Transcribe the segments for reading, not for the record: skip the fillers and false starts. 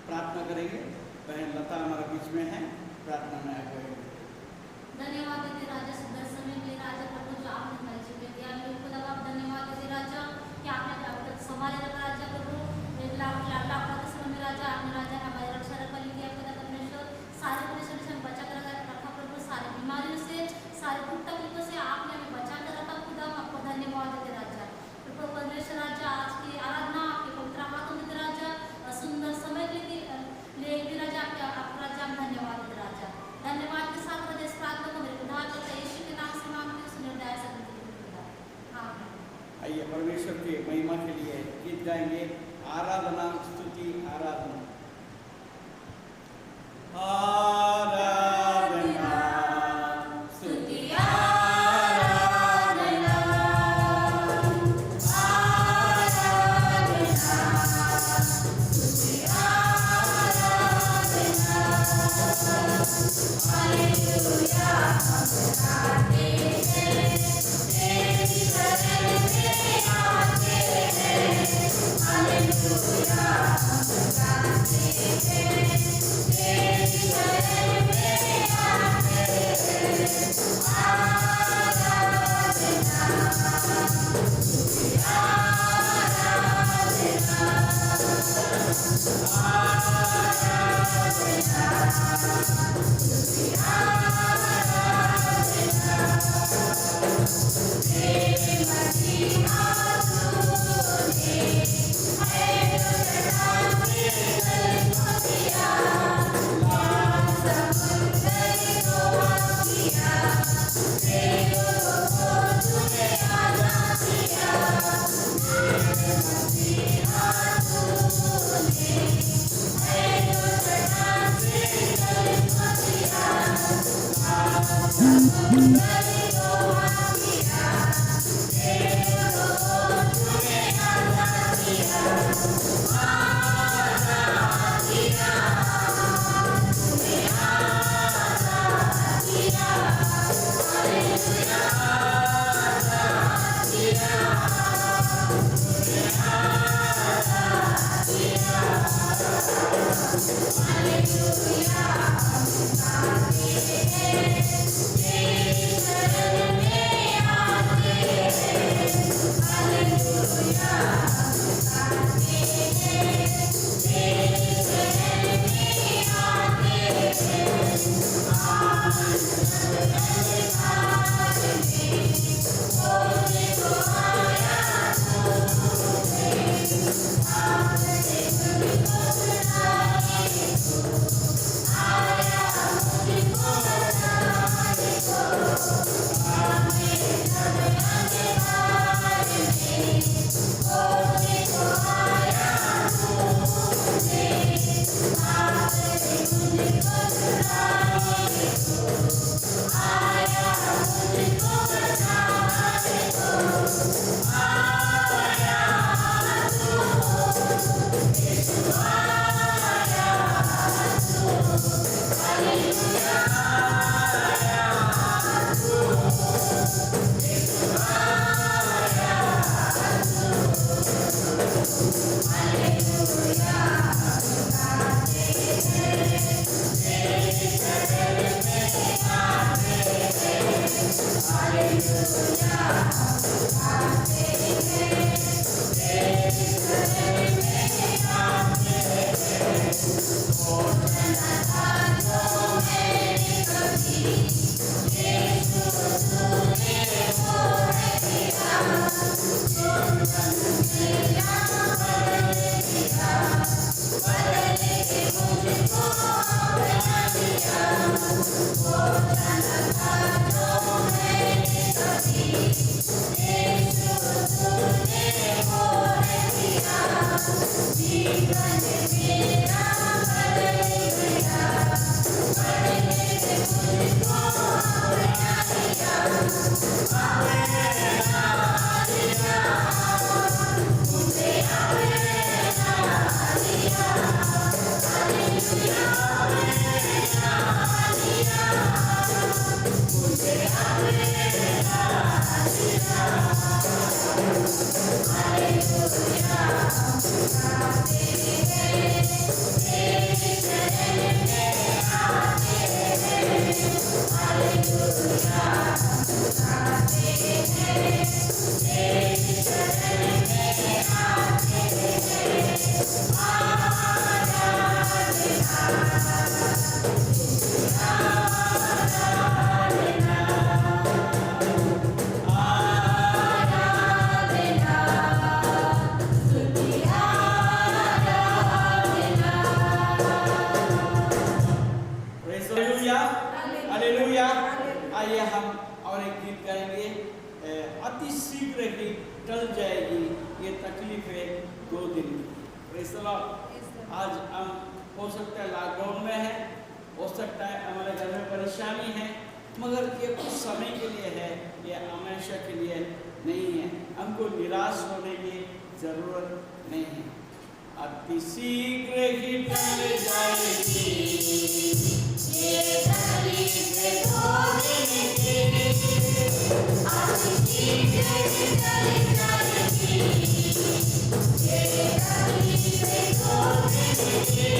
प्रार्थना करेंगे। बहन लता हमारे बीच में है, प्रार्थना में आगे बढ़ेंगे। धन्यवाद देते राजा, सुंदर समय के राजा प्रभु जो आपने हमारे जीवन दिया, बिल्कुल अब आप धन्यवाद देते राजा कि आपने अब तक संभाले रखा राजा प्रभु। लाख के समय में राजा आपने राजा हमारी रक्षा रखा ली थी आपका परमेश्वर, सारे परमेश्वर से बचा कर रखा प्रभु, सारी बीमारियों से, सारे दुख तकलीफों से आपने हमें बचा कर रखा। खुदा हम आपको धन्यवाद देते राजा प्रभु परमेश्वर। राजा आज की आराधना आपके पवित्र हाथों में देते राजा, सुंदर समय ले राजा आपका राजा हम धन्यवाद देते राजा। धन्यवाद के साथ राजा इस प्रार्थना को मेरे उद्धारकर्ता यीशु के नाम से मांगते हैं, सुनिर्दय से आमीन। आइए परमेश्वर की महिमा के लिए गीत गाएंगे। आराधना स्तुति आराधना। आराधना स्तुति आराधना, आराधना स्तुति आराधना। हालेलुया हम गाते हैं, तेरी शरण में आते हैं। हालेलुया हम गाते हैं। Hallelujah, hallelujah. आइए हम और एक गीत गाएंगे। अति शीघ्र ही टल जाएगी ये तकलीफें 2 दिन की। Praise the Lord. आज हम हो सकता है लॉकडाउन में है, हो सकता है हमारे घर में परेशानी है, मगर ये कुछ समय के लिए है, ये हमेशा के लिए नहीं है। हमको निराश होने की जरूरत नहीं है। अति शीघ्र ही टल जाएगी ये तकलीफें 2 दिन की। अति शीघ्र ही टल जाएगी ये तकलीफें 2 दिन की।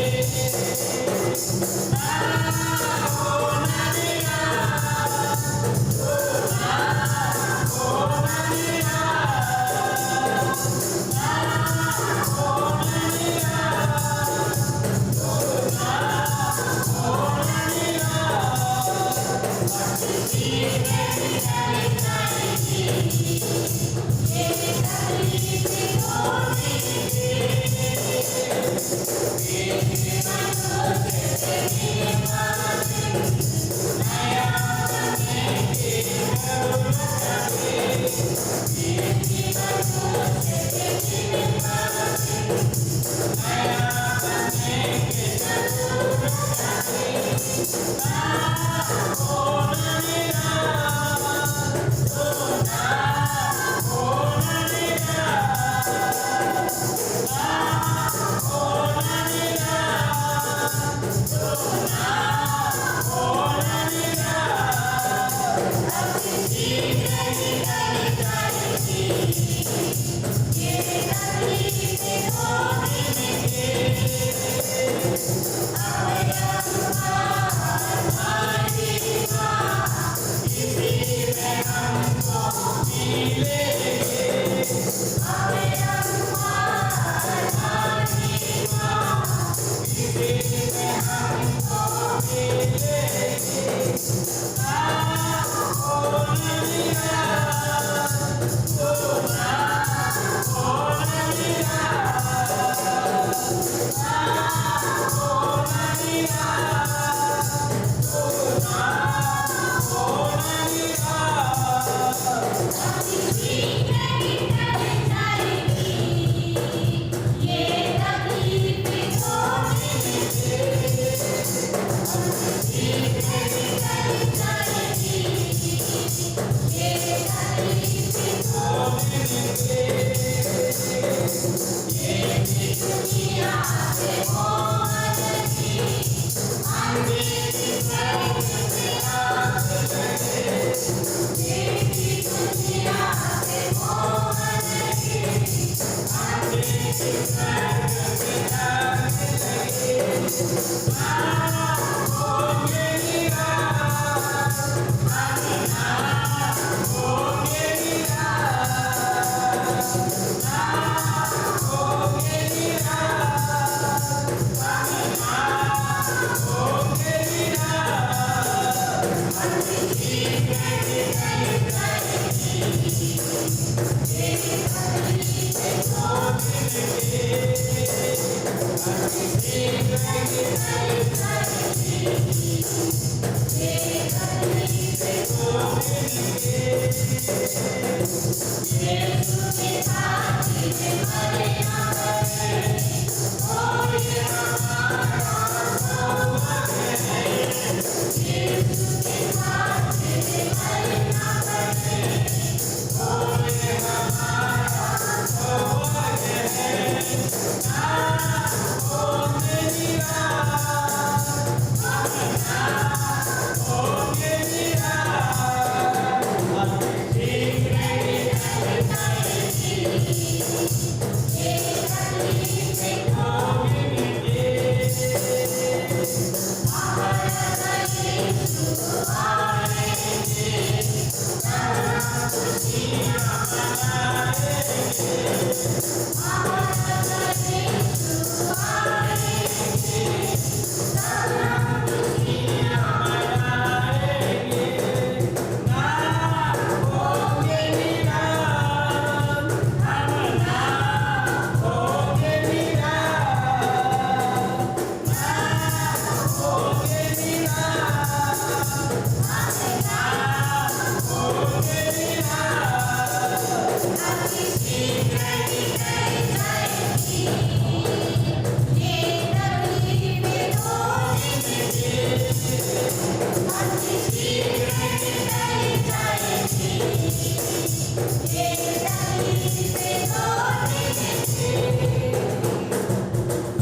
Oh,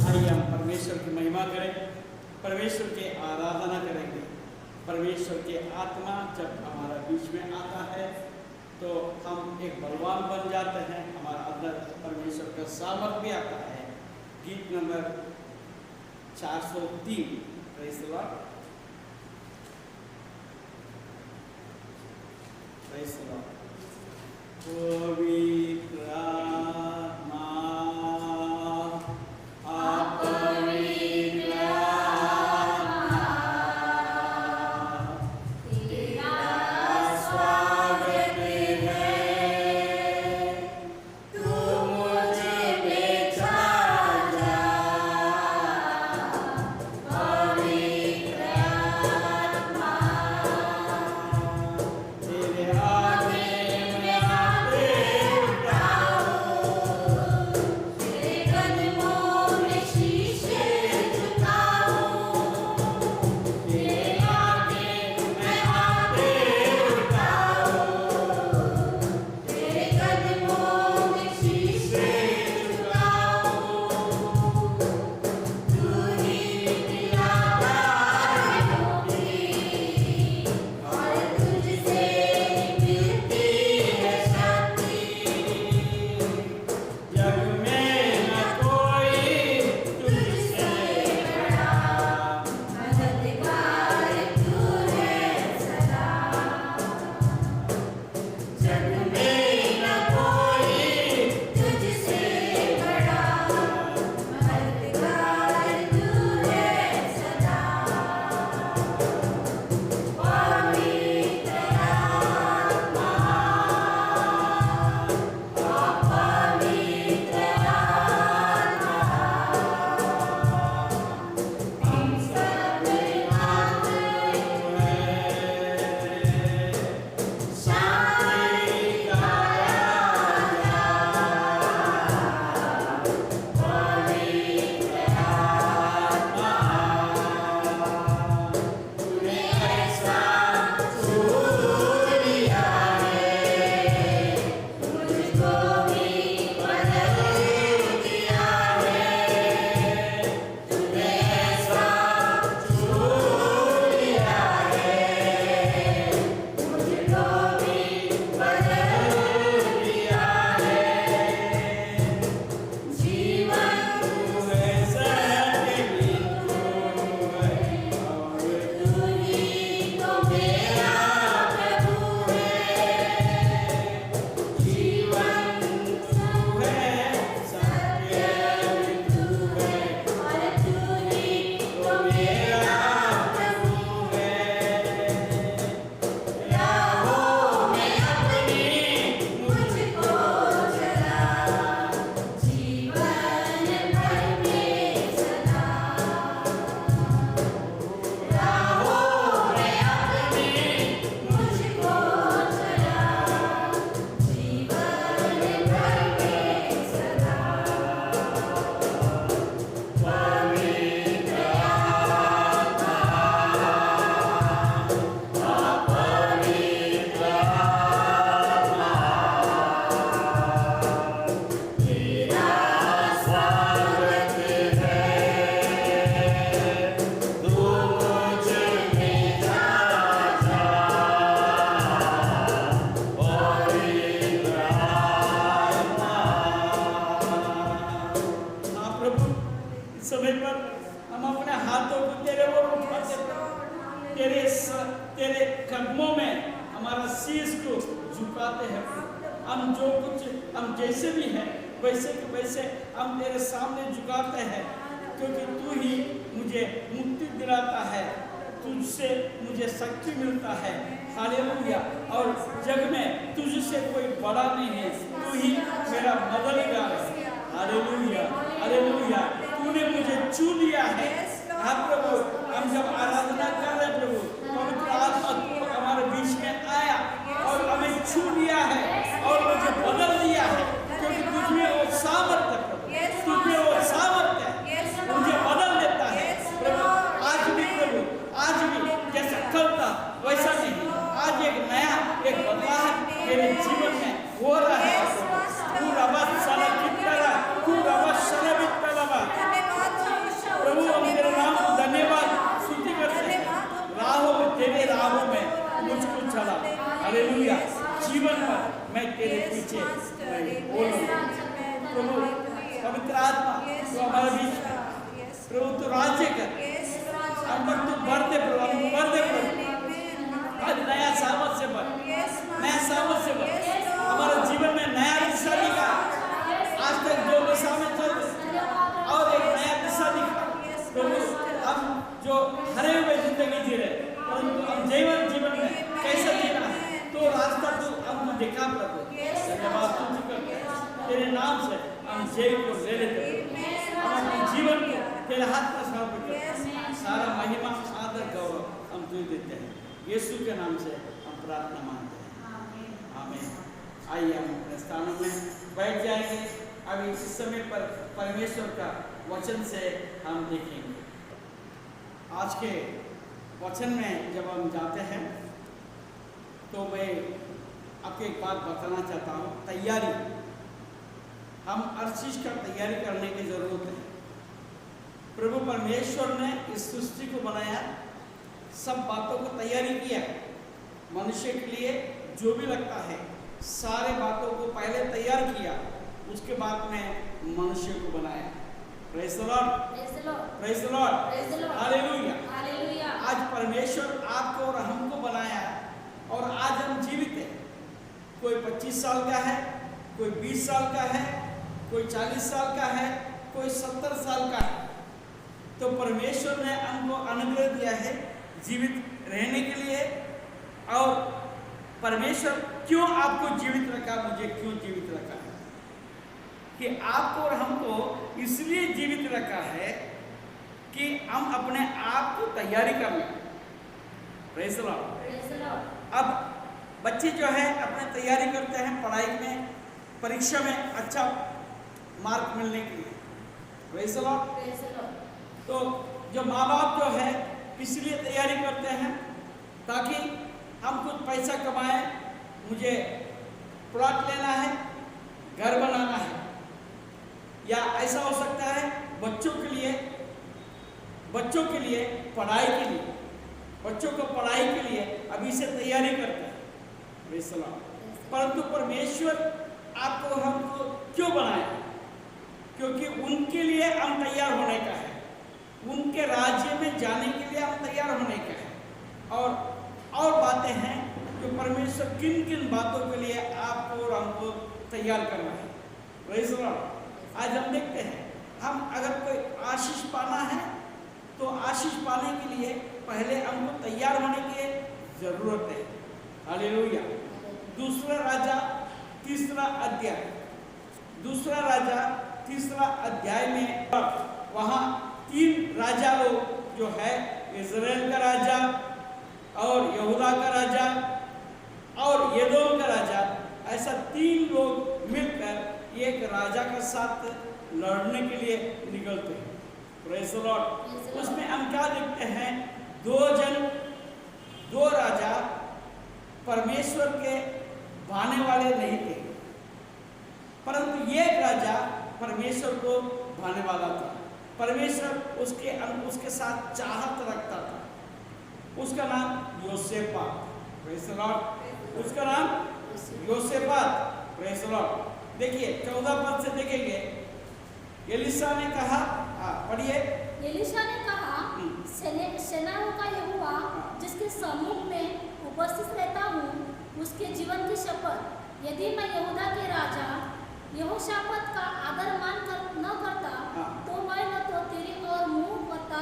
आइए हम परमेश्वर की महिमा करें, परमेश्वर की आराधना करेंगे। परमेश्वर की आत्मा जब हमारा बीच में आता है तो हम एक बलवान बन जाते हैं, हमारा अंदर परमेश्वर का सामर्थ भी आता है। गीत number 403। Praise the Lord, praise the Lord. पवित्र आत्मा, तेरे कदमों में हमारा शीश को झुकाते हैं। हम जो कुछ हम जैसे भी हैं वैसे के वैसे हम तेरे सामने झुकाते हैं, क्योंकि तू ही मुझे मुक्ति दिलाता है, तुझसे मुझे शक्ति मिलता है। हालेलुया। और जग में तुझसे कोई बड़ा नहीं है, तू ही मेरा मददगार है। Hallelujah, hallelujah. तूने मुझे चुन लिया है। हाँ प्रभु, हम जब आराधना कर रहे प्रभु, पवित्र आत्मा तू हमारे बीच में आया और हमें छू लिया है और मुझे बदल दिया है, क्योंकि तुझमें वो सामर्थ्य प्रभु, तुझमें वो सामर्थ्य मुझे बदल देता है प्रभु। आज भी प्रभु, आज भी जैसा कल था वैसा नहीं, आज एक नया एक बदलाव मेरे जीवन में हो रहा है। प्रभु हम तेरे नाम को धन्यवाद स्तुति करते हैं। राहों में तेरे राहों में मुझको चला। हालेलुया। जीवन पर मैं तेरे पीछे बोलूं। प्रभु पवित्र आत्मा तू हमारे बीच में, प्रभु तू राज्य कर, हम पर तू बढ़ते प्रभु, हम बढ़ते प्रभु। आज नया सामर्थ्य भर, नया सामर्थ्य भर, हमारे जीवन में नया दिशा दिखा। आज तक जो दिशा में चल और एक नया दिशा दिखा प्रभु। हम जो हरे हुए जिंदगी जी रहे, परंतु हम जीवन में कैसा जीना है तो रास्ता तू हमको दिखा प्रभु। धन्यवाद तुझे करते हैं, तेरे नाम से हम जय को ले लेते हैं, हम अपने जीवन को तेरे हाथ में समर्पित करते हैं। सारा महिमा आदर गौरव हम तुझे देते हैं, यीशु के नाम से हम प्रार्थना मानते हैं, आमीन। आइए हम अपने स्थानों में बैठ जाएंगे। अभी इस समय पर परमेश्वर का वचन से हम देखेंगे। आज के वचन में जब हम जाते हैं तो मैं आपको एक बात बताना चाहता हूँ। तैयारी, हम हर चीज़ का तैयारी करने की ज़रूरत है। प्रभु परमेश्वर ने इस सृष्टि को बनाया, सब बातों को तैयारी किया मनुष्य के लिए। जो भी लगता है सारे बातों को पहले तैयार किया, उसके बाद में मनुष्य को बनाया। Praise the Lord, praise the Lord, hallelujah, hallelujah. आज परमेश्वर आपको और हमको बनाया और आज हम जीवित हैं। कोई 25 साल का है, कोई 20 साल का है, कोई 40 साल का है, कोई 70 साल का है। तो परमेश्वर ने हमको अनुग्रह दिया है जीवित रहने के लिए। और परमेश्वर क्यों आपको जीवित रखा, मुझे क्यों जीवित रखा है कि आपको और हमको इसलिए जीवित रखा है कि हम अपने आप को तैयारी कर लें। Praise the Lord. अब बच्चे जो है अपने तैयारी करते हैं पढ़ाई में, परीक्षा में अच्छा मार्क मिलने के लिए। Praise the Lord. तो जो माँ बाप जो है इसलिए तैयारी करते हैं ताकि हम कुछ पैसा कमाएं, मुझे प्लॉट लेना है, घर बनाना है, या ऐसा हो सकता है बच्चों के लिए पढ़ाई के लिए, बच्चों को पढ़ाई के लिए अभी से तैयारी करते हैं। परंतु परमेश्वर आपको हमको क्यों बनाया? क्योंकि उनके लिए हम तैयार होने का है, उनके राज्य में जाने के लिए हम तैयार होने का है। और बातें हैं जो परमेश्वर किन किन बातों के लिए आपको और हमको तैयार करना है। Praise the Lord. आज हम देखते हैं, हम अगर कोई आशीष पाना है तो आशीष पाने के लिए पहले हमको तैयार होने की जरूरत है। हालेलुया। दूसरा राजा तीसरा अध्याय में वहाँ 3 राजा लोग जो है, इज़राइल का राजा और यहूदा का राजा और एदोम का राजा, ऐसा 3 लोग मिलकर एक राजा के साथ लड़ने के लिए निकलते हैं। Praise the Lord. उसमें हम क्या देखते हैं? 2 राजा परमेश्वर के भाने वाले नहीं थे, परंतु एक राजा परमेश्वर को भाने वाला था। परमेश्वर उसके साथ चाहत रखता था। उसका नाम योसेपात। Praise the Lord. उसका नाम योसेपात। Praise the Lord. देखिए 14 पद से देखेंगे। एलिशा ने कहा, पढ़िए। एलिशा ने कहा, सेनाओं का यहोवा जिसके सम्मुख में उपस्थित रहता हूँ, उसके जीवन की शपथ, यदि मैं यहूदा के राजा यहोशापात का आदर मान कर न करता हाँ। तो मैं न तो तेरी और मुंह करता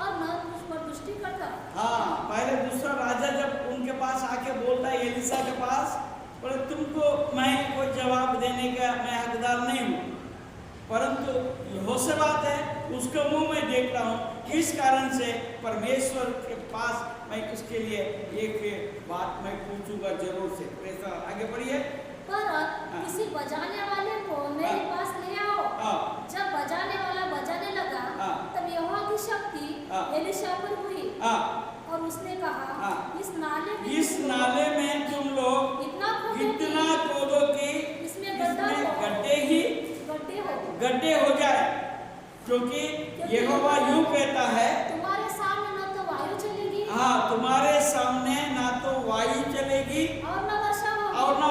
और न तुझ पर दृष्टि करता। हाँ, पहले दूसरा राजा जब उनके पास आके बोलता है एलिसा के पास, बोले तुमको मैं कोई जवाब देने का मैं हकदार नहीं हूँ, परंतु यहोशापात है उसके मुंह में देख रहा हूँ, इस कारण से परमेश्वर के पास मैं उसके लिए एक बात मैं पूछूंगा जरूर से। ऐसा आगे बढ़िए। पर किसी बजाने वाले को मेरे पास ले आओ। हाँ। जब बजाने वाला बजाने लगा हाँ। तब यहोवा की शक्ति हाँ। एलीशा पर हुई हाँ, और उसने कहा हाँ। इस नाले में तुम लोग इतना खोदो कि इसमें गड्ढे हो जाए, क्योंकि यहोवा यूं कहता है तुम्हारे सामने न तो वायु चलेगी हाँ, तुम्हारे सामने ना तो वायु चलेगी और न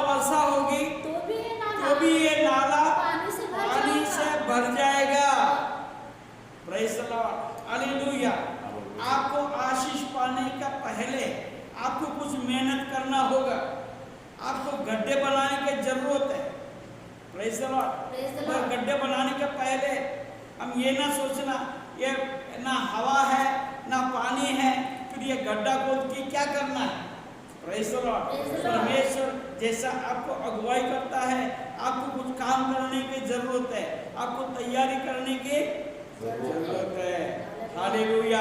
वर्षा होगी, तो भी ये नाला पानी से भर जाएगा। Praise the Lord, hallelujah. आपको आशीष पाने का पहले आपको कुछ मेहनत करना होगा, आपको गड्ढे बनाने की जरूरत है। Praise the Lord. पर गड्ढे बनाने के पहले हम ये ना सोचना ये ना हवा है ना पानी है, फिर ये गड्ढा खोद के क्या करना है। Praise the Lord. परमेश्वर जैसा आपको अगुवाई करता है, आपको कुछ काम करने की जरूरत है, आपको तैयारी करने की जरूरत है। Hallelujah,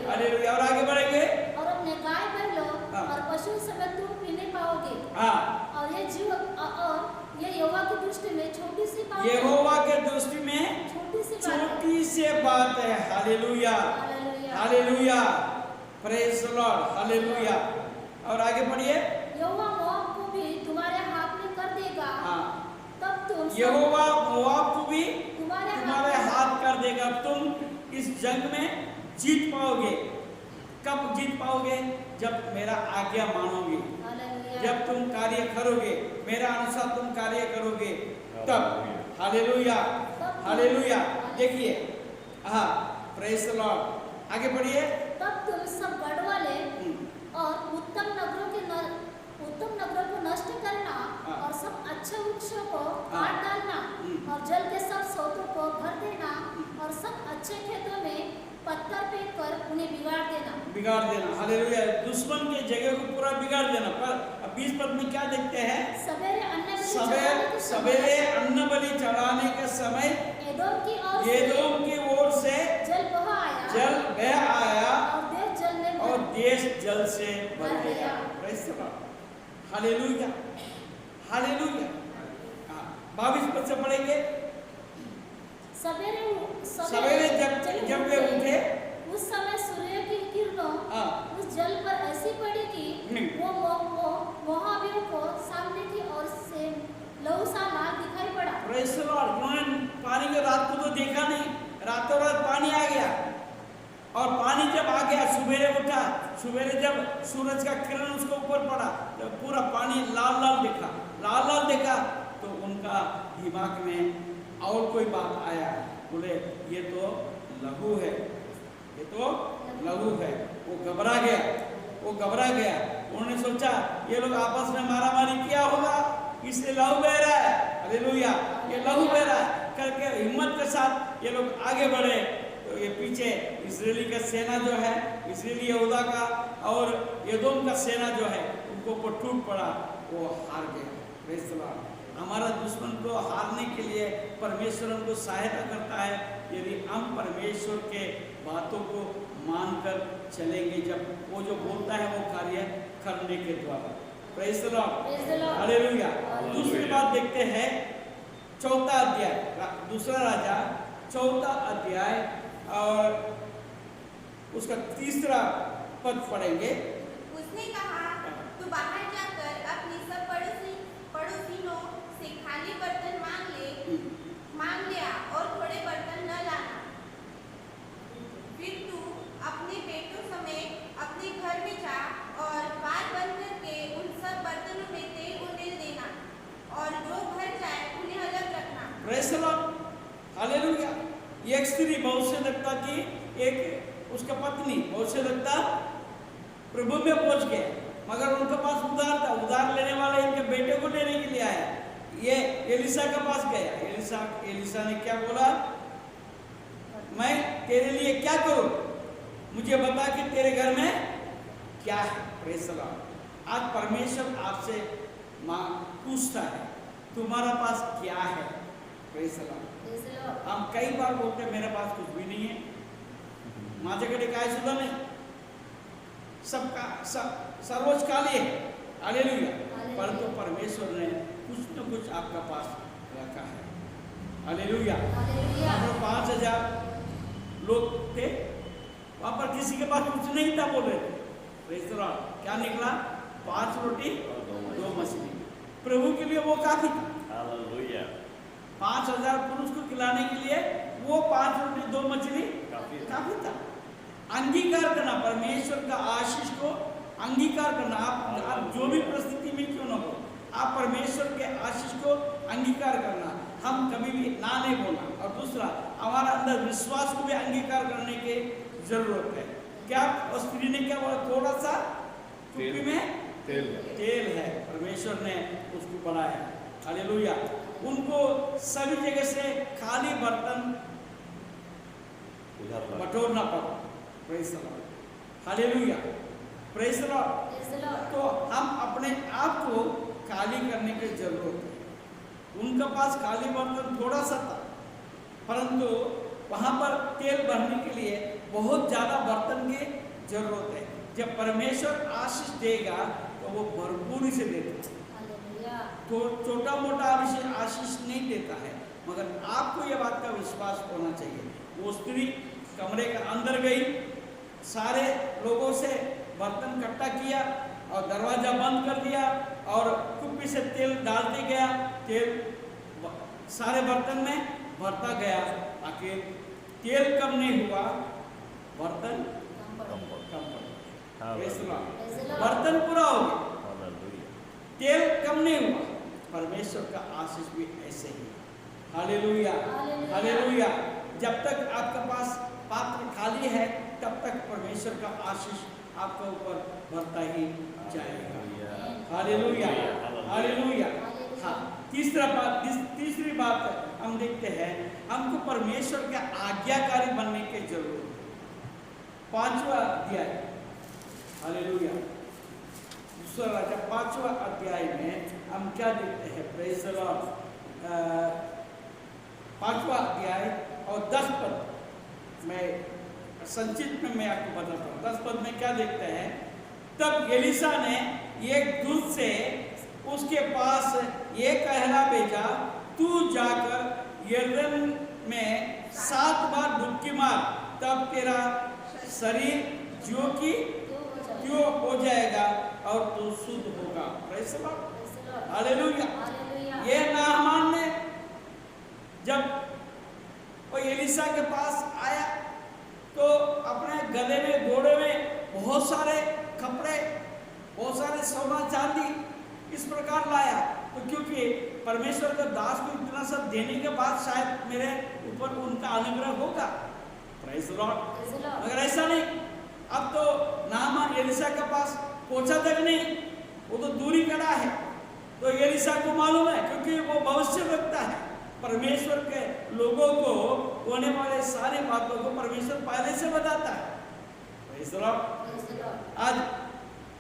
hallelujah. और आगे बढ़ेंगे। और अपने गाय बैलों हाँ। और पशु समेत तुम पीने पाओगे। हाँ, और ये यहोवा की दृष्टि में छोटी सी बात है। यहोवा के दृष्टि में छोटी सी बात है। Hallelujah, hallelujah. Praise the Lord, hallelujah. और आगे बढ़िए। यहोवा मोआब को भी तुम्हारे हाथ में कर देगा। हाँ, तब तुम यहोवा मोआब को भी तुम्हारे तुम्हारे हाथ कर देगा, तुम इस जंग में जीत पाओगे। कब जीत पाओगे? जब मेरा आज्ञा मानोगे, जब तुम कार्य करोगे, मेरा अनुसार तुम कार्य करोगे, तब। Hallelujah, hallelujah. देखिए, हाँ, प्रेज़ द लॉर्ड। आगे बढ़िए। तब तुम सब गढ़ वाले और उत्तम नगरों को नष्ट करना और सब अच्छे वृक्षों को काट डालना और जल के सब स्रोतों को भर देना और सब अच्छे खेतों में पत्थर फेंक कर उन्हें बिगाड़ देना। हालेलुया। दुश्मन के जगह को पूरा बिगाड़ देना। पर 20 पद में क्या देखते हैं? सवेरे अन्न बलि चढ़ाने के समय एदोम की ओर से जल बह आया और देश जल से भर गया। Praise the Lord, hallelujah, hallelujah. 22 पद से पढ़ेंगे। सवेरे जब वे उठे उस समय सूर्य की किरणों उस जल पर ऐसी पड़ी कि वो मोआबियों को सामने की ओर से लहू सा लाल दिखाई पड़ा। Praise the Lord. उन्होंने पानी के रात को तो देखा नहीं, रातों रात पानी आ गया। और पानी जब आ गया, सवेरे उठा, सवेरे जब सूरज का किरण उसके ऊपर पड़ा, जब पूरा पानी लाल लाल देखा, तो उनका दिमाग में और कोई बात आया। बोले ये तो लहू है, ये तो लहू है। वो घबरा गया। उन्होंने सोचा ये लोग आपस में मारामारी किया होगा, इसलिए लहू बह रहा है। हालेलुया, ये लहू बह रहा है करके हिम्मत के साथ ये लोग आगे बढ़े। तो ये पीछे इजरायली का सेना जो है, इजरायली यहूदा का और एदोम का सेना जो है, उनको ऊपर टूट पड़ा, वो हार गया। Praise the Lord. हमारा दुश्मन को हारने के लिए परमेश्वर हमको सहायता करता है, यदि हम परमेश्वर के बातों को मानकर चलेंगे, जब वो जो बोलता है वो कार्य करने के द्वारा। Praise the Lord, hallelujah. दूसरी बात देखते हैं, 4था अध्याय, दूसरा राजा 4था अध्याय और उसका 3रा पद पढ़ेंगे। उसने कहा, तू बाहर जाकर अपनी सब पड़ोसियों से खाली बर्तन मांग ले और थोड़े बर्तन न लाना। फिर तू अपने बेटों समेत अपने घर में जा और बार बंद करके उन सब बर्तनों में तेल उंडेल देना और जो भर जाए उन्हें अलग रखना। Praise the Lord, hallelujah. एक स्त्री भविष्यद्वक्ता की, एक उसका पत्नी भविष्यद्वक्ता प्रभु में पहुंच गए, मगर उनके पास उधार था। उधार लेने वाले इनके बेटे को लेने के लिए आया, ये एलिसा के पास गया। एलिसा ने क्या बोला, मैं तेरे लिए क्या करूं, मुझे बता कि तेरे घर में क्या है। Praise the Lord. आज परमेश्वर आपसे पूछता है तुम्हारा पास क्या है। Praise the Lord. हम कई बार बोलते हैं मेरे पास कुछ भी नहीं है, माझ्याकडे काय सुद्धा नाही, सबका सर्वोच्च काली है। हालेलुया। परंतु परमेश्वर ने कुछ न कुछ आपका पास रखा है। हालेलुया। वहाँ पर 5,000 लोग थे, वहाँ पर किसी के पास कुछ नहीं था, बोल रहे थे। Praise the Lord. क्या निकला? 5 रोटी 2 मछली। प्रभु के लिए वो काफी था। हालेलुया। 5,000 पुरुष को खिलाने के लिए वो 5 रोटी 2 मछली काफी था। अंगीकार करना, परमेश्वर का आशीष को अंगीकार करना। आप जो भी परिस्थिति में क्यों न हो, आप परमेश्वर के आशीष को अंगीकार करना। हम कभी भी ना नहीं बोलना। और दूसरा, हमारा अंदर विश्वास को भी अंगीकार करने की जरूरत है। क्या उस स्त्री ने क्या बोला? थोड़ा सा टोपी में तेल है। परमेश्वर ने उसको बनाया। हालेलुया। उनको सभी जगह से खाली बर्तन बटोरना पड़ा। Praise the Lord. Hallelujah. Praise the Lord. तो हम अपने आप को खाली करने की जरूरत है। उनके पास खाली बर्तन थोड़ा सा था, परंतु वहां पर तेल भरने के लिए बहुत ज्यादा बर्तन की जरूरत है। जब परमेश्वर आशीष देगा तो वो भरपूरी से देता है, तो छोटा मोटा आशीष नहीं देता है। मगर आपको यह बात का विश्वास होना चाहिए। वो स्त्री कमरे के अंदर गई, सारे लोगों से बर्तन इकट्ठा किया और दरवाजा बंद कर दिया और कुप्पी से तेल डालते गया। तेल सारे बर्तन में भरता गया। आखिर तेल कम नहीं हुआ, बर्तन कम पड़ गया। बर्तन पूरा हो गया, तेल कम नहीं हुआ। परमेश्वर का आशीष भी ऐसे ही। हालेलुया। हालेलुया। जब तक आपके पास पात्र खाली है, तब तक परमेश्वर का आशीष आपके ऊपर बढ़ता ही जाएगा। हालेलुया। हालेलुया। हाँ, तीसरी बात हम देखते हैं, हमको परमेश्वर के आज्ञाकारी बनने की जरूरत है। 5वां अध्याय, हालेलुया, दूसरा राजा 5वां अध्याय में हम क्या देखते हैं? Praise the lord. 5वां अध्याय और 10 पद मैं संक्षिप्त में मैं आपको बताता हूँ। 10 पद में क्या देखते हैं? तब एलिसा ने एक दूत से उसके पास ये कहना भेजा, तू जाकर यरदन में 7 बार डुबकी मार, तब तेरा शरीर ज्यों की त्यों हो जाएगा और तू शुद्ध होगा। Praise the Lord. हालेलुया। ये नाहमान ने जब वो एलिसा के पास आया तो अपने गले में, घोड़े में बहुत सारे कपड़े, बहुत सारे सोना चांदी इस प्रकार लाया। तो क्योंकि परमेश्वर के दास को इतना सब देने के बाद शायद मेरे ऊपर उनका अनुग्रह होगा। Praise the Lord. मगर ऐसा नहीं। अब तो नाहमान एलिसा के पास पहुंचा तक नहीं, वो तो दूरी खड़ा है। तो एलिसा को मालूम है, क्योंकि वो भविष्य वक्ता है। परमेश्वर के लोगों को होने वाले सारी बातों को परमेश्वर पहले से बताता है। Praise the Lord.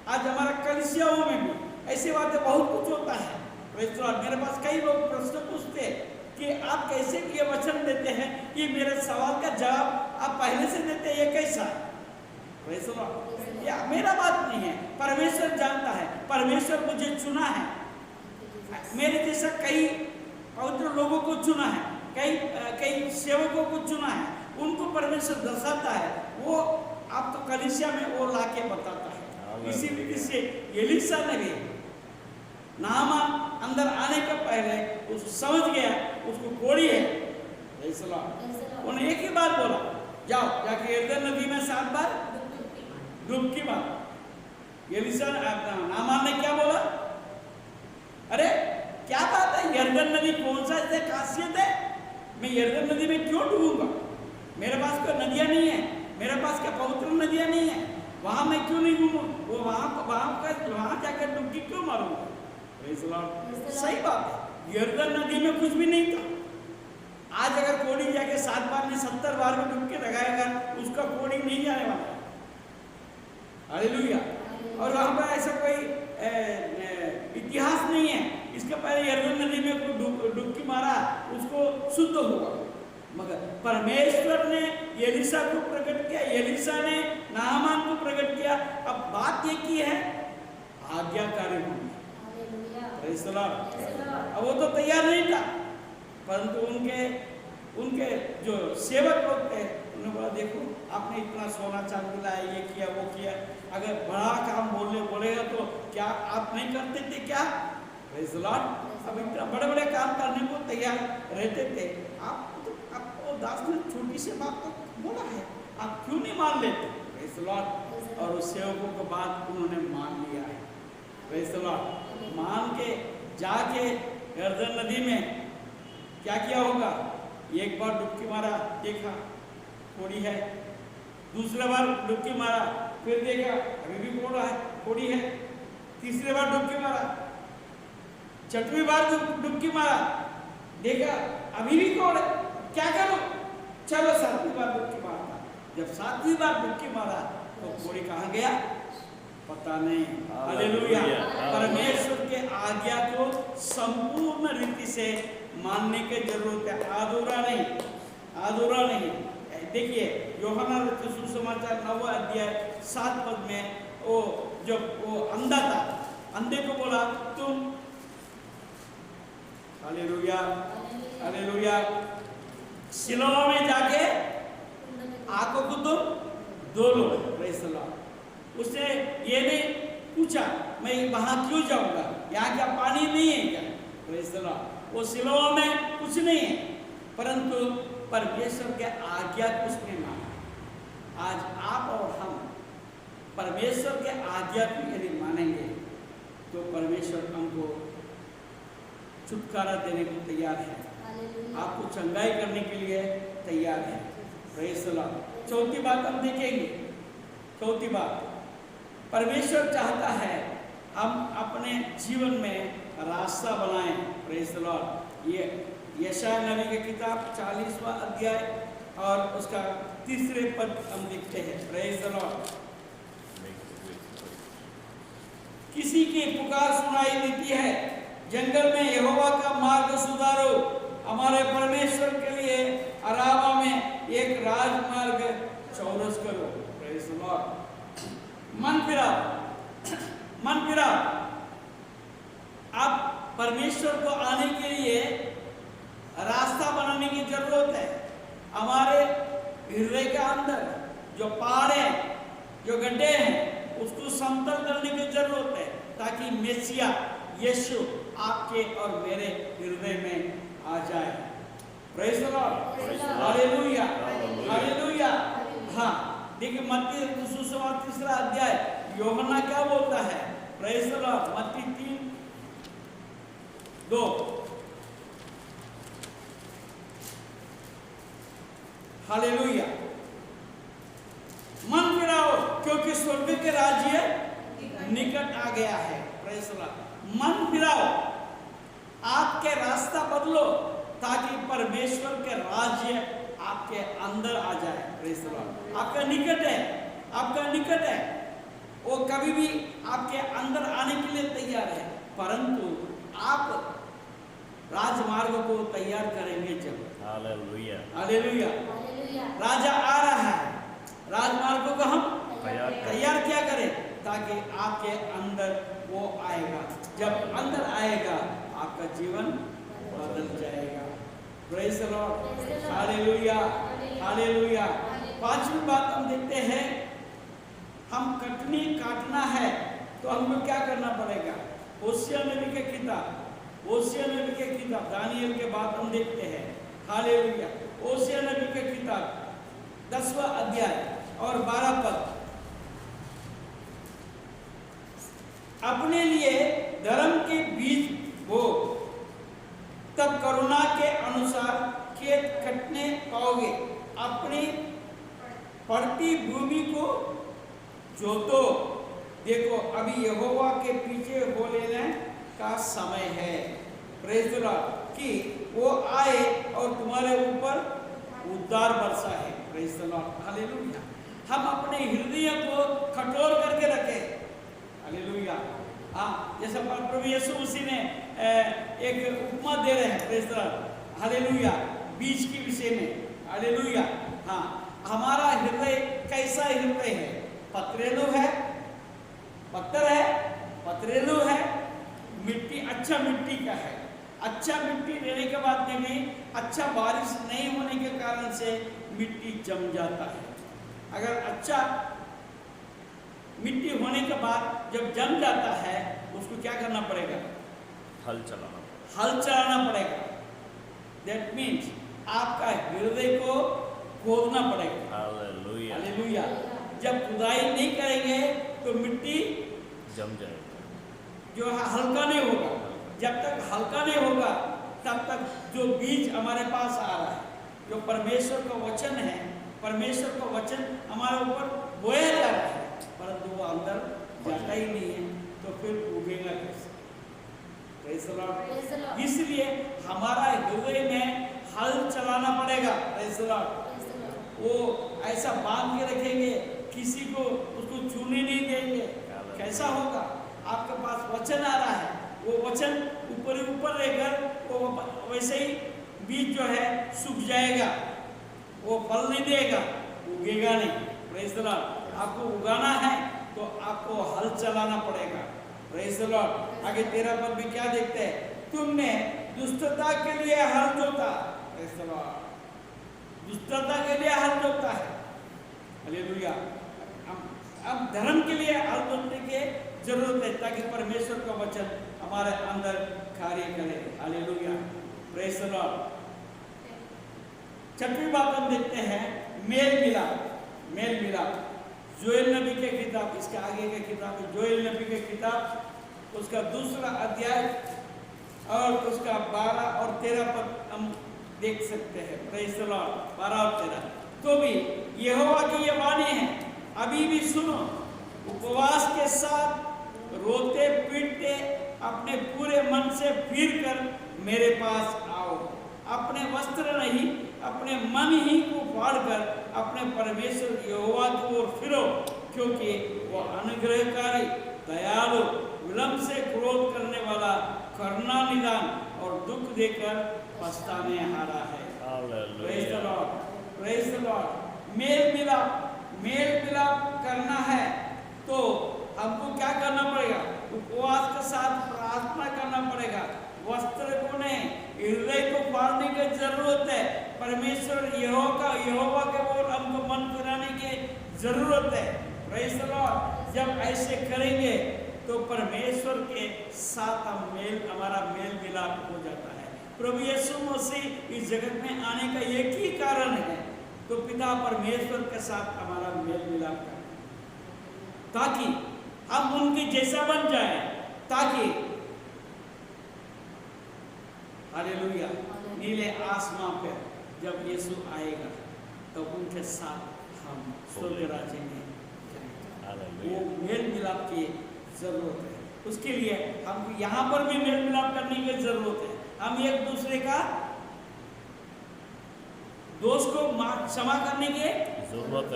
आज हमारा कलीसियाओं में भी ऐसी बातें बहुत कुछ होता है। Praise the Lord. मेरे पास कई लोग प्रश्न पूछते हैं कि आप कैसे ये वचन देते हैं, कि मेरे सवाल का जवाब आप पहले से देते हैं, ये कैसा? Praise the Lord. या मेरा बात नहीं है, परमेश्वर जानता है। परमेश्वर मुझे चुना है, मेरे जैसा कई पवित्र लोगों को चुना है, कई सेवकों को चुना है, उनको परमेश्वर दर्शाता है। वो आप तो कलीसिया में वो लाके बताता है। इसी रीति से एलिसा ने भी नाहमान अंदर आने के पहले उसको समझ गया उसको कोड़ी है। उन्होंने एक ही बात बोला, जाओ जाके यरदन नदी में 7 बार डुबकी मार। एलिसा नाहमान ने क्या बोला? अरे क्या बात है, यरदन नदी कौन सा ऐसे खासियत है? मैं यरदन नदी में क्यों डूबूंगा? मेरे पास कोई नदियां नहीं है, मेरे पास क्या पवित्र नदियां नहीं है, वहां मैं क्यों नहीं घूमूं? वो वहां जाकर डुबकी क्यों मारूंगा? Praise the Lord. सही बात है। यर्दन नदी में कुछ भी नहीं था। आज अगर कोड़ी जाके 7 बार में 70 बार में डुबकी लगाएगा, उसका कोड़ी नहीं जाने वाला है। हालेलुया। और वहां पर ऐसा कोई इतिहास नहीं है, इसके पहले यर्दन नदी में कोई डुबकी मारा उसको शुद्ध हुआ। मगर परमेश्वर ने एलीशा को प्रकट किया, एलीशा ने नाहमान को प्रकट किया। अब बात ये की है आज्ञाकारी होना। Praise the Lord. अब वो तो तैयार नहीं था, परंतु उनके जो सेवक लोग थे उन्होंने बोला देखो आपने इतना सोना चांदी लाया, ये किया वो किया, अगर बड़ा काम बोलेगा तो क्या आप नहीं करते थे क्या? Praise the Lord. अब इतना बड़े बड़े काम करने को तैयार रहते थे, आपको दास ने छोटी सी बात तो बोला है, आप क्यों नहीं मान लेते? Praise the Lord. और उस सेवकों को बात उन्होंने मान लिया है। Praise the Lord. मान के जाके यर्दन नदी में क्या किया होगा? एक बार डुबकी मारा, देखा कोड़ी है। दूसरा बार डुबकी मारा, फिर देखा अभी भी कोड़ी है। तीसरी बार डुबकी मारा, छठवीं बार डुबकी मारा, देखा अभी भी कोड़ है, क्या करो? चलो 7वीं बार डुबकी मारा। जब 7वीं बार डुबकी मारा तो कोड़ी कहाँ गया पता नहीं। हालेलुया। परमेश्वर के आज्ञा को संपूर्ण रीति से मानने की जरूरत है, अधूरा नहीं। देखिए यूहन्ना रचित सुसमाचार 9वां अध्याय 7 पद में वो अंधा था, अंधे को बोला तुम हालेलुया सिलोआ में जाके आंखों को तुम धो लो। Praise the Lord. उसने ये नहीं पूछा मैं वहां क्यों जाऊंगा, यहाँ क्या पानी नहीं है क्या? Praise the Lord. वो सिलोआ में कुछ नहीं है, परंतु परमेश्वर के आज्ञा को उसने माना। आज आप और हम परमेश्वर के आज्ञा को यदि मानेंगे तो परमेश्वर हमको छुटकारा देने को तैयार है, आपको चंगाई करने के लिए तैयार है। Praise the Lord. चौथी बात हम देखेंगे। चौथी बात, परमेश्वर चाहता है हम अपने जीवन में रास्ता बनाएं। Praise the Lord. ये यशायाह नबी की किताब 40वां अध्याय और उसका 3 पद हम देखते हैं। Praise the Lord. किसी की पुकार सुनाई देती है, जंगल में यहोवा का मार्ग सुधारो, हमारे परमेश्वर के लिए अराबा में एक राजमार्ग चौरस करो। Praise the Lord. मन फिराओ। आप परमेश्वर को आने के लिए रास्ता बनाने की जरूरत है। हमारे हृदय के अंदर जो पहाड़ है, जो गड्ढे हैं, उसको समतल करने की जरूरत है ताकि मेसिया यीशु आपके और मेरे हृदय में आ जाए। Praise the Lord. हालेलुया। हाँ, देखिए मत्ती सुसमाचार 3 अध्याय यूहन्ना क्या बोलता है? Praise the Lord. मत्ती 3:2। हालेलुया। मन फिराओ क्योंकि स्वर्ग के राज्य निकट आ गया है। Praise the Lord. मन फिराओ, आपके रास्ता बदलो ताकि परमेश्वर के राज्य आपके अंदर आ जाए। Praise the Lord. आपका निकट है, वो कभी भी आपके अंदर आने के लिए तैयार है, परंतु आप राजमार्ग को तैयार करेंगे जब। हालेलुया। राजा आ रहा है, राजमार्ग को हम तैयार क्या करें ताकि आपके अंदर वो आएगा। जब अंदर आएगा आपका जीवन बदल जाएगा। Praise the Lord. हालेलुया। 5वीं बात हम देखते हैं, हम कटनी काटना है तो हमको क्या करना पड़ेगा? होशिया नबी के किताब दानियल के बाद हम देखते हैं। हालेलुया। होशिया नबी के किताब 10वां अध्याय और 12 पद। अपने लिए धर्म के बीज बो, तब करुणा के अनुसार खेत कटने पाओगे। अपनी पड़ती भूमि को जोतो, देखो अभी यहोवा के पीछे हो लेने का समय है। प्रेज द लॉर्ड, कि वो आए और तुम्हारे ऊपर उद्धार बरसा है। Praise the Lord, hallelujah. हम अपने हृदय को कठोर करके रखें, हालेलुया। हाँ, जैसा प्रभु यीशु मसीह ने एक उपमा दे रहे हैं, प्रेज द लॉर्ड, हालेलुया, बीज के विषय में, हालेलुया। हाँ, हमारा हृदय कैसा हृदय है? पथरेलू है, पत्थर है, पथरेलू है, मिट्टी, अच्छा मिट्टी का है। अच्छा मिट्टी देने के बाद में भी अच्छा बारिश नहीं होने के कारण से मिट्टी जम जाता है। अगर अच्छा मिट्टी होने के बाद जब जम जाता है, उसको क्या करना पड़ेगा? हल चलाना पड़ेगा। दैट मीन्स आपका हृदय को खोदना पड़ेगा। हालेलुया। हालेलुया। जब खुदाई नहीं करेंगे तो मिट्टी जम जाएगा, जो है हल्का नहीं होगा। जब तक हल्का नहीं होगा तब तक जो बीज हमारे पास आ रहा है, जो परमेश्वर का वचन है, परमेश्वर का वचन हमारे ऊपर बोया जा रहा है, परंतु वो अंदर जाता ही नहीं है, तो फिर उगेगा कैसे? Praise the Lord. इसलिए हमारा हृदय में हल चलाना पड़ेगा। Praise the Lord. वो ऐसा बांध के रखेंगे, किसी को उसको छूने नहीं देंगे, कैसा होगा? आपके पास वचन आ रहा है, वो वचन ऊपर ऊपर रहकर वो वैसे ही बीज जो है सूख जाएगा, वो फल नहीं देगा, उगेगा नहीं। Praise the Lord. आपको उगाना है तो आपको हल चलाना पड़ेगा। Praise the Lord. आगे 13 पद भी क्या देखते हैं? तुमने दुष्टता के लिए हल जोता। Praise the Lord. दुष्टता के लिए हल जोता है, हालेलुया। अब धर्म के लिए हल जोतने की जरूरत है, ताकि परमेश्वर का वचन हमारे अंदर कार्य करे। Hallelujah, praise the Lord. छठवीं बात हम देखते हैं, मेल मिलाप। मेल मिलाप जोएल नबी के किताब, इसके आगे के किताब है जोएल नबी के किताब, उसका 2 अध्याय और उसका 12 और 13 पद हम देख सकते हैं। Praise the Lord. 12 और 13। तो भी यहोवा की ये वाणी है, अभी भी सुनो, उपवास के साथ रोते पीटते अपने पूरे मन से फिर कर मेरे पास आओ। अपने वस्त्र नहीं, अपने मन ही को फाड़ कर अपने परमेश्वर यहोवा की ओर फिरो, क्योंकि वो अनुग्रहकारी, दयालु, विलंब से क्रोध करने वाला, करुणा निदान और दुख देकर पछताने हारा है। Praise the Lord. Praise the Lord. मेल मिलाप करना है तो हमको क्या करना पड़ेगा? उपवास के साथ प्रार्थना करना पड़ेगा। वस्त्र को नहीं, हृदय को फाड़ने की जरूरत है। परमेश्वर यहोवा के ओर हमको मन फिराने की जरूरत है। Praise the Lord. जब ऐसे करेंगे तो परमेश्वर के साथ हमारा मेल मिलाप हो जाता है। प्रभु यीशु मसीह इस जगत में आने का एक ही कारण है, तो पिता परमेश्वर के साथ हमारा मेल मिलाप करें, ताकि हम उनके जैसा बन जाए, ताकि हालेलुया नीले आसमां पर जब यीशु आएगा तो उनके साथ हम स्वर्ग राज्य में जाएंगे। वो मेल मिलाप की जरूरत है। उसके लिए हम यहाँ पर भी मेल मिलाप करने की जरूरत है। हम एक दूसरे का दोष को क्षमा करने की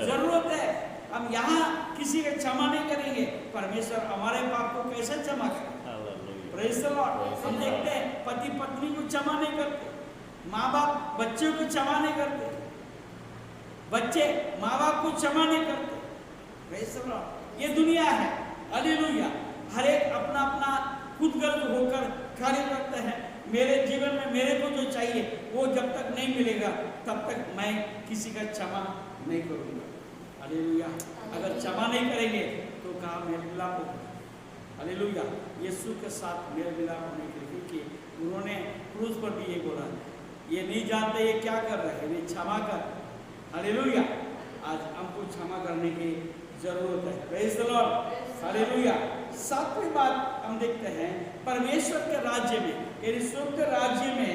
जरूरत है। हम यहाँ किसी का क्षमा नहीं करेंगे, परमेश्वर हमारे पाप को कैसे क्षमा करें? Praise the Lord. हम देखते हैं पति पत्नी को क्षमा नहीं करते, माँ बाप बच्चों को क्षमा नहीं करते, बच्चे माँ बाप को क्षमा नहीं करते। Praise the Lord. ये दुनिया है, हालेलुया। हर एक अपना अपना खुदगर्ज होकर कार्य करते हैं। मेरे जीवन में मेरे को जो चाहिए वो जब तक नहीं मिलेगा तब तक मैं किसी का क्षमा नहीं करूँगा। हालेलुया। अगर क्षमा नहीं करेंगे तो कहाँ मेल मिलाप होगा? हालेलुया। यीशु के साथ मेल मिलाप होने के लिए, क्योंकि उन्होंने क्रूस पर भी ये बोला, ये नहीं जानते ये क्या कर रहे हैं, ये क्षमा कर। हालेलुया। आज हमको क्षमा करने की जरूरत है। Praise the Lord. हालेलुया। 7वीं बात हम देखते हैं, परमेश्वर के राज्य में, यानी स्वर्ग राज्य में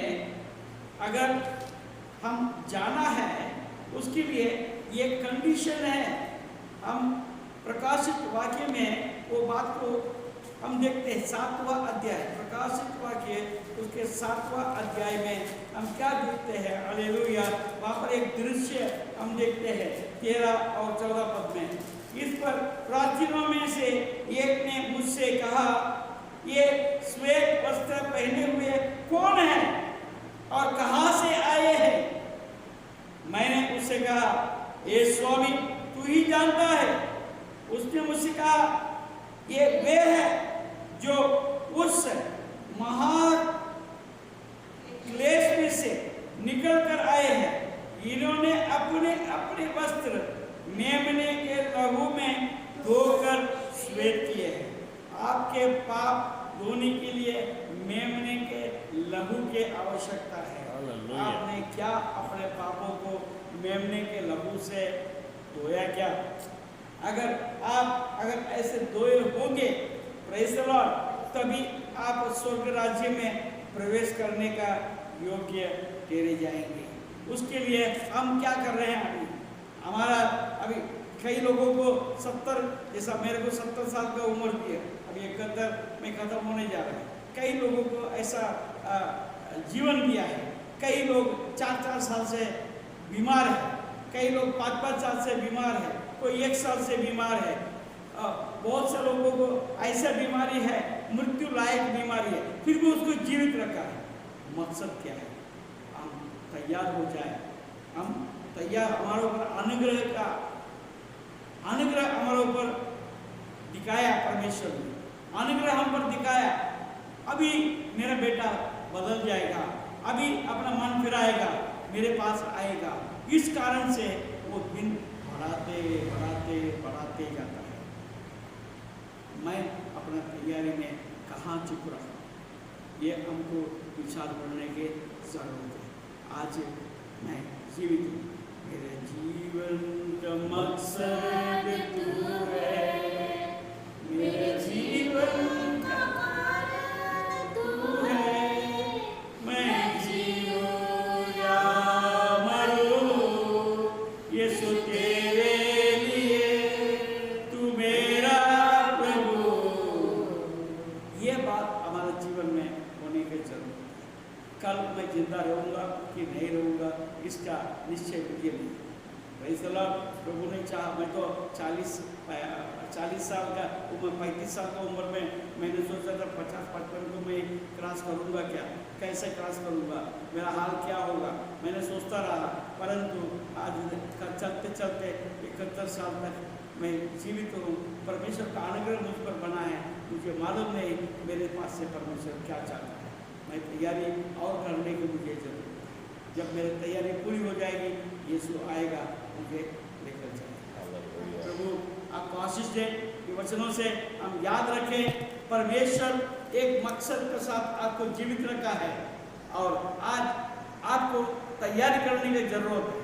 अगर हम जाना है, उसके लिए ये कंडीशन है। हम प्रकाशित वाक्य में वो बात को हम देखते हैं 7वां अध्याय प्रकाशित वाक्य उसके 7वां अध्याय में हम क्या देखते हैं? हालेलुया। वहाँ पर एक दृश्य हम देखते हैं 13 और 14 पद में। इस पर प्राचीनों में से एक ने मुझसे कहा, ये श्वेत वस्त्र पहने हुए कौन है और कहाँ से आए हैं? मैंने उससे कहा, ये स्वामी तू ही जानता है। उसने मुझसे कहा, ये वे है जो उस महान क्लेश में से निकल कर आए हैं। इन्होंने अपने अपने वस्त्र मेमने के लहू में धोकर श्वेत किए हैं। आपके पाप धोने के लिए मेमने के लहू की आवश्यकता है। हालेलुया। आपने क्या अपने पापों को मेमने के लहू से धोया क्या? अगर ऐसे धोए होंगे, प्रेज़ द लॉर्ड, तभी आप स्वर्ग राज्य में प्रवेश करने का योग्य ठहरे जाएंगे। उसके लिए हम क्या कर रहे हैं? हमारा अभी कई लोगों को 70, जैसा मेरे को 70 साल का उम्र भी है, अभी 71 में खत्म होने जा रहा है। कई लोगों को ऐसा जीवन दिया है। कई लोग 4-4 साल से बीमार है, कई लोग 5-5 साल से बीमार है, कोई 1 साल से बीमार है। बहुत से लोगों को ऐसा बीमारी है, मृत्यु लायक बीमारी है, फिर भी उसको जीवित रखा है। मकसद क्या है? हम तैयार हो जाए। हम तैयार, हमारे ऊपर अनुग्रह हमारे ऊपर दिखाया परमेश्वर ने, अनुग्रह हम पर दिखाया। अभी मेरा बेटा बदल जाएगा, अभी अपना मन फिराएगा, मेरे पास आएगा। इस कारण से वो दिन बढ़ाते बढ़ाते बढ़ाते जाता है। मैं अपना तैयारी में कहाँ चुप रहा, ये हमको विचार करने की जरूरत है। आज मैं जीवित हूँ, मेरे जीवन का मकसद तू है, मेरे जीवन का मार्ग तू है। मैं जीऊँ या मरूँ, यीशु तेरे लिए, तू मेरा प्रभु। ये बात हमारे जीवन में होने की जरूरत है। कल मैं जिंदा रहूँगा कि नहीं रहूँगा, इसका निश्चय मुझे नहीं। Praise the Lord. प्रभु ने चाहा, मैं तो 40 साल का उम्र, 35 साल का उम्र में मैंने सोचा था 50-55 को मैं क्रॉस करूँगा क्या, कैसे क्रॉस करूँगा, मेरा हाल क्या होगा, मैंने सोचता रहा। परंतु आज चलते चलते 71 साल तक मैं जीवित हूँ। परमेश्वर का अनुग्रह मुझ पर बना है। मुझे मालूम नहीं मेरे पास से परमेश्वर क्या चाहता है। मैं तैयारी और करने की मुझे जरूरत है। जब मेरी तैयारी पूरी हो जाएगी, यीशु आएगा, मुझे लेकर जाएगा। प्रभु आपको आशीष दे। कि वचनों से हम याद रखें, परमेश्वर एक मकसद के साथ आपको जीवित रखा है और आज आपको तैयारी करने की जरूरत है।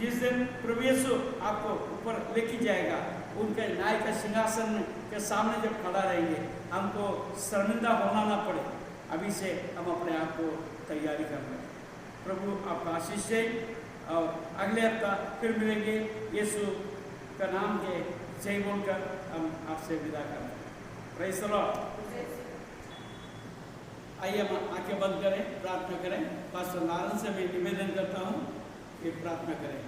जिस दिन प्रभु यीशु आपको ऊपर लेके जाएगा, उनके न्याय के सिंहासन के सामने जब खड़ा रहेंगे, हमको शर्मिंदा होना ना पड़े। अभी से हम अपने आप को तैयारी कर रहे हैं। प्रभु आपका आशीष दे और अगले हफ्ता फिर मिलेंगे। यीशु का नाम के जय बोलकर हम आपसे विदा करते हैं। Praise the Lord. आइए हम आंखें बंद करें, प्रार्थना करें। पास्टर नारायण से मैं निवेदन करता हूँ कि प्रार्थना करें।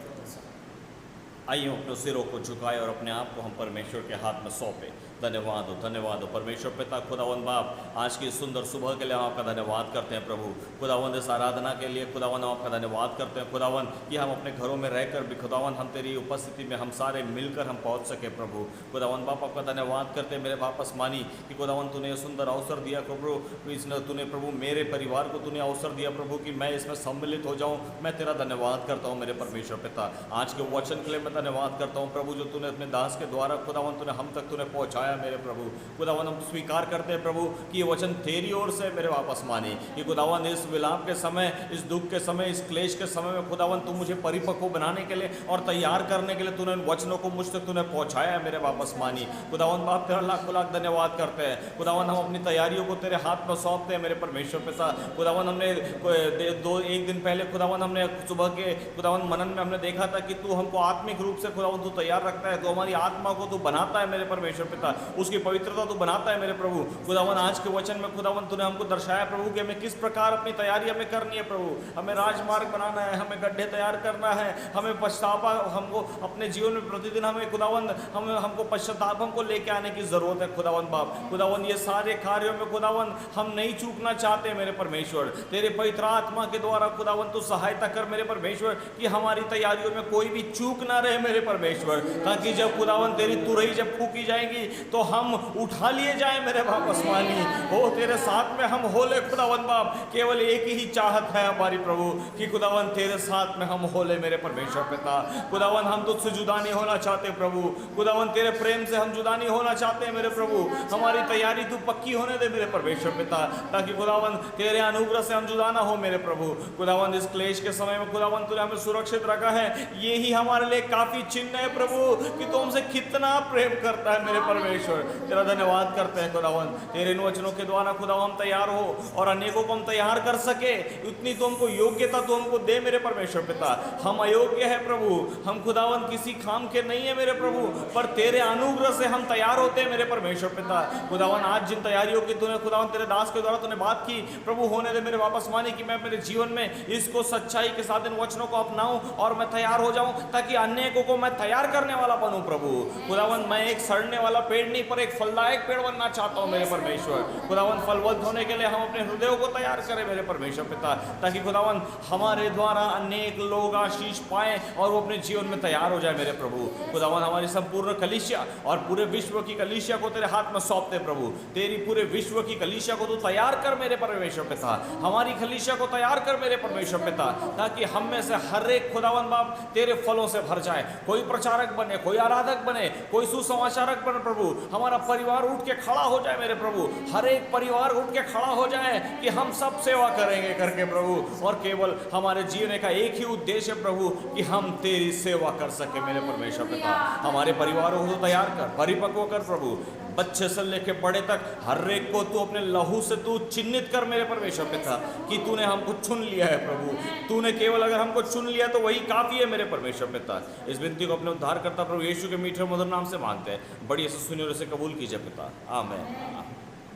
आइए अपने सिरों को झुकाए और अपने आप को हम परमेश्वर के हाथ में सौंपे। धन्यवाद हो, धन्यवाद हो परमेश्वर पिता खुदावंद बाप, आज की सुंदर सुबह के लिए हम आपका धन्यवाद करते हैं प्रभु। खुदावंद इस आराधना के लिए खुदावंद हम आपका धन्यवाद करते हैं खुदावंद, कि हम अपने घरों में रहकर भी खुदावंद हम तेरी उपस्थिति में हम सारे मिलकर हम पहुंच सके प्रभु। खुदावंद बाप आपका धन्यवाद करते हैं मेरे बाप आसमानी, कि खुदावंद तूने अवसर अवसर दिया प्रभु, इसने तूने प्रभु मेरे परिवार को तूने अवसर दिया प्रभु कि मैं इसमें सम्मिलित हो जाऊँ। मैं तेरा धन्यवाद करता हूँ मेरे परमेश्वर पिता। आज के वचन के लिए मैं धन्यवाद करता हूँ प्रभु, जो तूने अपने दास के द्वारा खुदावंद तूने हम तक तूने पहुँचाया मेरे प्रभु। खुदावंद हम स्वीकार करते हैं प्रभु कि ये वचन तेरी ओर से मेरे वापस माने। कि खुदावंद इस विलाप के समय, इस दुख के समय, इस क्लेश के समय में खुदावंद तू मुझे परिपक्व बनाने के लिए और तैयार करने के लिए तूने इन वचनों को मुझ तक तूने पहुँचाया है मेरे वापस मानी। खुदावंद बाप तेरा लाख लाख धन्यवाद करते हैं। खुदावंद हम अपनी तैयारियों को तेरे हाथ में सौंपते हैं मेरे परमेश्वर पिता। खुदावंद हमने एक दिन पहले खुदावंद हमने सुबह के खुदावंद मनन में हमने देखा था कि तू हमको आत्मिक रूप से खुदावंद तू तैयार रखता है, तो हमारी आत्मा को तू बनाता है मेरे परमेश्वर पिता। उसकी पवित्रता तू बनाता है मेरे प्रभु। खुदावन आज के वचन में खुदावन तूने हमको दर्शाया प्रभु कि हमें किस प्रकार अपनी तैयारी हमें करनी है प्रभु। हमें राजमार्ग बनाना है, हमें गड्ढे तैयार करना है, हमें पछतावा हमको अपने जीवन में प्रतिदिन हमें खुदावन हमको पश्चाताप हमको लेके आने की जरूरत है खुदावन बाप। खुदावन ये सारे कार्यों में खुदावन हम नहीं चूकना चाहते मेरे परमेश्वर। तेरे पवित्र आत्मा के द्वारा खुदावन तू सहायता कर मेरे परमेश्वर कि हमारी तैयारियों में कोई भी चूक ना रहे मेरे परमेश्वर, ताकि जब खुदावन तेरी तुरही जब फूकी जाएगी तो हम उठा लिए जाए मेरे बाप आसमानी। ओ तेरे साथ में हम होले खुदावन बाप, केवल एक ही चाहत है हमारी प्रभु कि खुदावन तेरे साथ में हम होले मेरे परमेश्वर पिता। खुदावन हम तुझसे जुदा नहीं होना चाहते प्रभु। खुदावन तेरे प्रेम से हम जुदा नहीं होना चाहते मेरे प्रभु। हमारी तैयारी तू पक्की होने दे मेरे परमेश्वर पिता, ताकि खुदावन तेरे अनुग्रह से हम जुदा ना हो मेरे प्रभु। खुदावन इस क्लेश के समय में खुदावन तूने हमें सुरक्षित रखा है, ये ही हमारे लिए काफी चिन्ह है प्रभु कि तू हमसे कितना प्रेम करता है मेरे परमेश्वर। तेरा धन्यवाद करते हैं खुदावन, तेरे इन वचनों के द्वारा खुदावन हम तैयार हो और अनेकों को हम तैयार कर सके, उतनी तो हमको योग्यता तो हमको दे मेरे परमेश्वर पिता। हम अयोग्य है प्रभु, हम खुदावन किसी काम के नहीं है मेरे प्रभु, पर तेरे अनुग्रह से हम तैयार होते हैं मेरे परमेश्वर पिता। खुदावन आज जिन तैयारियों की तूने खुदावन तेरे दास के द्वारा तूने बात की प्रभु, होने दे मेरे वापस मानी कि मैं मेरे जीवन में इसको सच्चाई के साथ इन वचनों को अपनाऊं और मैं तैयार हो जाऊं, ताकि अनेकों को मैं तैयार करने वाला बनूं प्रभु। खुदावन मैं एक सड़ने वाला पेड़ नहीं पर एक फलदायक पेड़ बनना चाहता हूं मेरे परमेश्वर। खुदावन फलवंत होने के लिए हम अपने हृदयों को तैयार करें मेरे परमेश्वर पिता, ताकि खुदावन हमारे द्वारा अनेक लोग आशीष पाए और वो अपने जीवन में तैयार हो जाए मेरे प्रभु। खुदावन हमारी संपूर्ण कलीसिया और पूरे विश्व की कलीसिया को तेरे हाथ में सौंपते प्रभु। तेरी पूरे विश्व की कलीसिया को तू तैयार कर मेरे परमेश्वर पिता, हमारी कलीसिया को तैयार कर मेरे परमेश्वर पिता, ताकि हम में से हर एक खुदावन बाप तेरे फलों से भर जाए। कोई प्रचारक बने, कोई आराधक बने, कोई सुसमाचारक बने प्रभु। हमारा परिवार उठ के खड़ा हो जाए मेरे प्रभु, हर एक परिवार उठ के खड़ा हो जाए कि हम सब सेवा करेंगे करके प्रभु, और केवल हमारे जीने का एक ही उद्देश्य है प्रभु कि हम तेरी सेवा कर सके मेरे परमेश्वर पिता। हमारे परिवारों को तैयार कर, परिपक्व कर प्रभु, बच्चे से लेके बड़े तक हर एक को तू अपने लहू से तू चिन्हित कर मेरे परमेश्वर पिता, कि तूने हमको चुन लिया है प्रभु। तूने केवल अगर हमको चुन लिया तो वही काफी है मेरे परमेश्वर पिता। इस विनती को अपने उद्धार करता प्रभु यीशु के मीठे मधुर नाम से मांगते हैं, बड़ी ऐसे सुनिए और इसे कबूल कीजिए पिता, आमीन।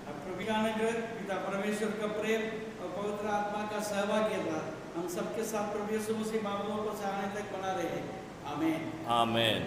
प्रभु का अनुग्रह, पिता परमेश्वर का प्रेम और पवित्र आत्मा का सहभागिता हम सबके साथ प्रभु यीशु मसीह मामलों को चाहने तक बना रहे। आमीन, आमीन।